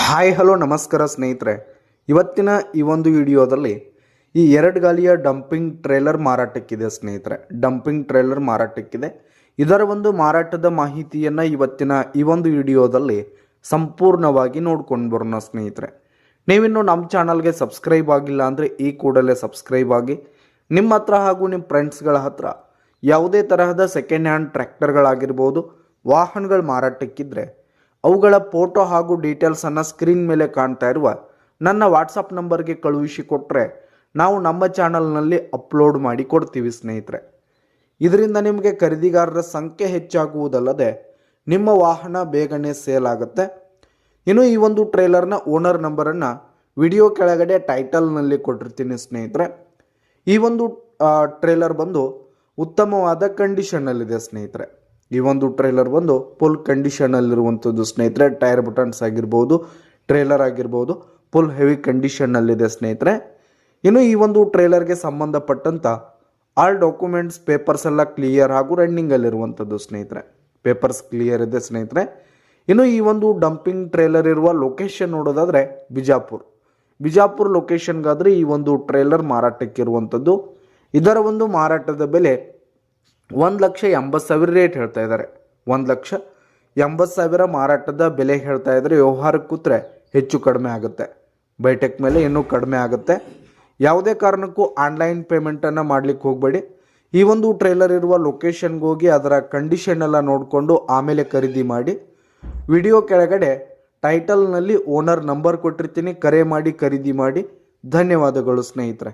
Hi hello ನಮಸ್ಕಾರ ಸ್ನೇಹಿತರೆ, ಇವತ್ತಿನ ಈ ಒಂದು ವಿಡಿಯೋದಲ್ಲಿ ಈ 2 ಗಾಲಿಯ ಡಂಪಿಂಗ್ ಟ್ರೇಲರ್ ಮಾರಾಟಕ್ಕಿದೆ ಸ್ನೇಹಿತರೆ. ಡಂಪಿಂಗ್ ಟ್ರೇಲರ್ ಮಾರಾಟಕ್ಕಿದೆ. ಇದರ ಒಂದು ಮಾರಾಟದ ಮಾಹಿತಿಯನ್ನು ಇವತ್ತಿನ ಈ ಒಂದು ವಿಡಿಯೋದಲ್ಲಿ ಸಂಪೂರ್ಣವಾಗಿ ನೋಡ್ಕೊಂಡು ಬರೋಣ ಸ್ನೇಹಿತರೆ. ನೀವಿನ್ನು ನಮ್ಮ ಚಾನಲ್ಗೆ ಸಬ್ಸ್ಕ್ರೈಬ್ ಆಗಿಲ್ಲ ಅಂದರೆ ಈ ಕೂಡಲೇ ಸಬ್ಸ್ಕ್ರೈಬ್ ಆಗಿ. ನಿಮ್ಮ ಹತ್ರ ಹಾಗೂ ನಿಮ್ಮ ಫ್ರೆಂಡ್ಸ್ಗಳ ಹತ್ರ ಯಾವುದೇ ತರಹದ ಸೆಕೆಂಡ್ ಹ್ಯಾಂಡ್ ಟ್ರ್ಯಾಕ್ಟರ್ಗಳಾಗಿರ್ಬೋದು, ವಾಹನಗಳು ಮಾರಾಟಕ್ಕಿದ್ರೆ ಅವುಗಳ ಫೋಟೋ ಹಾಗೂ ಡೀಟೇಲ್ಸನ್ನು ಸ್ಕ್ರೀನ್ ಮೇಲೆ ಕಾಣ್ತಾ ಇರುವ ನನ್ನ ವಾಟ್ಸಪ್ ನಂಬರ್ಗೆ ಕಳುಹಿಸಿ ಕೊಟ್ಟರೆ ನಾವು ನಮ್ಮ ಚಾನಲ್ನಲ್ಲಿ ಅಪ್ಲೋಡ್ ಮಾಡಿ ಕೊಡ್ತೀವಿ ಸ್ನೇಹಿತರೆ. ಇದರಿಂದ ನಿಮಗೆ ಖರೀದಿಗಾರರ ಸಂಖ್ಯೆ ಹೆಚ್ಚಾಗುವುದಲ್ಲದೆ ನಿಮ್ಮ ವಾಹನ ಬೇಗನೆ ಸೇಲ್ ಆಗುತ್ತೆ. ಇನ್ನು ಈ ಒಂದು ಟ್ರೇಲರ್ನ ಓನರ್ ನಂಬರನ್ನು ವಿಡಿಯೋ ಕೆಳಗಡೆ ಟೈಟಲ್ನಲ್ಲಿ ಕೊಟ್ಟಿರ್ತೀನಿ ಸ್ನೇಹಿತರೆ. ಈ ಒಂದು ಟ್ರೇಲರ್ ಬಂದು ಉತ್ತಮವಾದ ಕಂಡೀಷನ್ನಲ್ಲಿದೆ ಸ್ನೇಹಿತರೆ. ಈ ಒಂದು ಟ್ರೇಲರ್ ಬಂದು ಫುಲ್ ಕಂಡೀಷನಲ್ಲಿರುವಂಥದ್ದು ಸ್ನೇಹಿತರೆ. ಟೈರ್ ಬಟನ್ಸ್ ಆಗಿರ್ಬೋದು, ಟ್ರೇಲರ್ ಆಗಿರ್ಬೋದು, ಫುಲ್ ಹೆವಿ ಕಂಡೀಷನ್ನಲ್ಲಿದೆ ಸ್ನೇಹಿತರೆ. ಇನ್ನು ಈ ಒಂದು ಟ್ರೇಲರ್ಗೆ ಸಂಬಂಧಪಟ್ಟಂಥ ಆಲ್ ಡಾಕ್ಯುಮೆಂಟ್ಸ್ ಪೇಪರ್ಸ್ ಎಲ್ಲ ಕ್ಲಿಯರ್ ಹಾಗೂ ರನ್ನಿಂಗಲ್ಲಿರುವಂಥದ್ದು ಸ್ನೇಹಿತರೆ. ಪೇಪರ್ಸ್ ಕ್ಲಿಯರ್ ಇದೆ ಸ್ನೇಹಿತರೆ. ಇನ್ನು ಈ ಒಂದು ಡಂಪಿಂಗ್ ಟ್ರೇಲರ್ ಇರುವ ಲೊಕೇಶನ್ ನೋಡೋದಾದರೆ ಬಿಜಾಪುರ್ ಲೊಕೇಶನ್ಗಾದರೆ ಈ ಒಂದು ಟ್ರೇಲರ್ ಮಾರಾಟಕ್ಕಿರುವಂಥದ್ದು. ಇದರ ಒಂದು ಮಾರಾಟದ ಬೆಲೆ 1,80,000 ರೇಟ್ ಹೇಳ್ತಾ ಇದ್ದಾರೆ. 1,80,000 ಮಾರಾಟದ ಬೆಲೆ ಹೇಳ್ತಾ ಇದ್ದಾರೆ. ವ್ಯವಹಾರಕ್ಕೆ ಕೂತ್ರೆ ಹೆಚ್ಚು ಕಡಿಮೆ ಆಗುತ್ತೆ. ಬೈಟೆಕ್ ಮೇಲೆ ಇನ್ನೂ ಕಡಿಮೆ ಆಗುತ್ತೆ. ಯಾವುದೇ ಕಾರಣಕ್ಕೂ ಆನ್ಲೈನ್ ಪೇಮೆಂಟನ್ನು ಮಾಡಲಿಕ್ಕೆ ಹೋಗಬೇಡಿ. ಈ ಒಂದು ಟ್ರೇಲರ್ ಇರುವ ಲೊಕೇಶನ್ಗೆ ಹೋಗಿ ಅದರ ಕಂಡೀಷನ್ ಎಲ್ಲ ನೋಡಿಕೊಂಡು ಆಮೇಲೆ ಖರೀದಿ ಮಾಡಿ. ವಿಡಿಯೋ ಕೆಳಗಡೆ ಟೈಟಲ್ನಲ್ಲಿ ಓನರ್ ನಂಬರ್ ಕೊಟ್ಟಿರ್ತೀನಿ, ಕರೆ ಮಾಡಿ ಖರೀದಿ ಮಾಡಿ. ಧನ್ಯವಾದಗಳು ಸ್ನೇಹಿತರೆ.